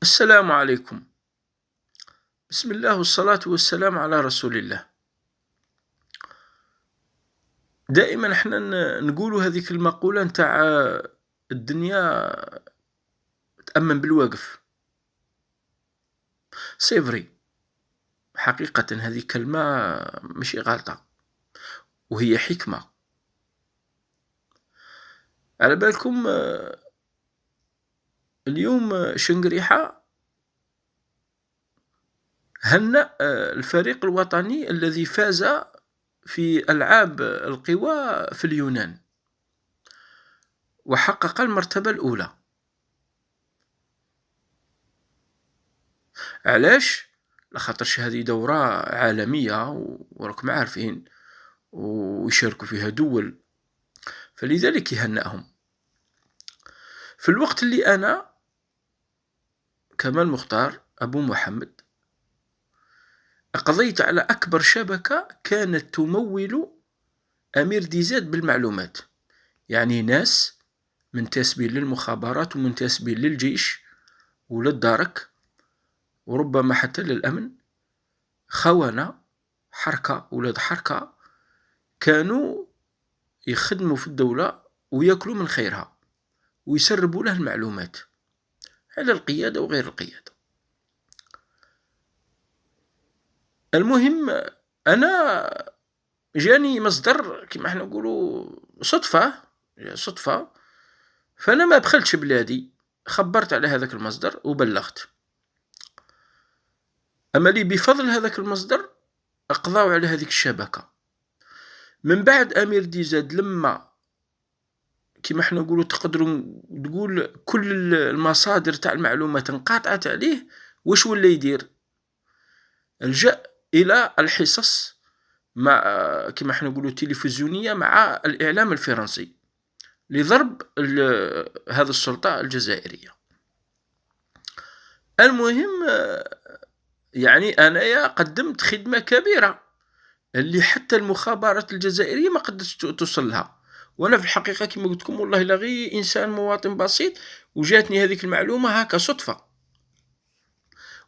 السلام عليكم. بسم الله والصلاة والسلام على رسول الله. دائما احنا نقولوا هذيك المقولة نتاع الدنيا تأمن بالواقف. سيفري، حقيقة هذه كلمة مش غلطة وهي حكمة. على بالكم اليوم شنقريحة هنأ الفريق الوطني الذي فاز في ألعاب القوى في اليونان وحقق المرتبة الأولى. علاش؟ لخاطرش هذه دورة عالمية وراكم عارفين ويشاركوا فيها دول، فلذلك يهنأهم. في الوقت اللي أنا كمال مختار أبو محمد قضيت على أكبر شبكة كانت تمول أمير ديزاد بالمعلومات، يعني ناس منتسبين للمخابرات ومنتسبين للجيش وللدرك وربما حتى للأمن، خونة حركة ولاد حركة كانوا يخدموا في الدولة ويأكلوا من خيرها ويسربوا له المعلومات على القيادة وغير القيادة. المهم أنا جاني مصدر كما احنا نقولوا صدفة، فأنا ما بخلتش بلادي، خبرت على هذاك المصدر وبلغت. أما لي بفضل هذاك المصدر أقضاو على هذيك الشبكة. من بعد أمير ديزاد لما كما احنا نقولوا تقدروا تقول كل المصادر تاع المعلومات انقطعت عليه، واش ولا يدير؟ لجأ إلى الحصص مع كما احنا نقولوا تلفزيونية مع الإعلام الفرنسي لضرب هذه السلطة الجزائرية. المهم يعني أنا قدمت خدمة كبيرة اللي حتى المخابرات الجزائرية ما قدرتش توصل لها، وانا في الحقيقة كما قلت لكم والله لا غير انسان مواطن بسيط وجاتني هذيك المعلومة هكا صدفة،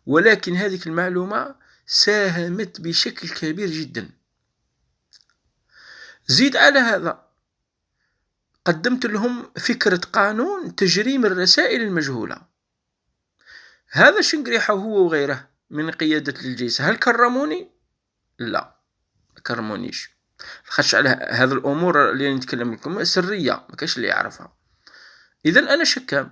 ولكن هذيك المعلومة ساهمت بشكل كبير جدا. زيد على هذا قدمت لهم فكرة قانون تجريم الرسائل المجهولة. هذا شنقريحة هو وغيره من قيادة الجيش هل كرموني؟ لا، ما كرمونيش، خش على هذه الأمور اللي نتكلم لكم سرية ما كاش اللي يعرفها. إذن أنا شكام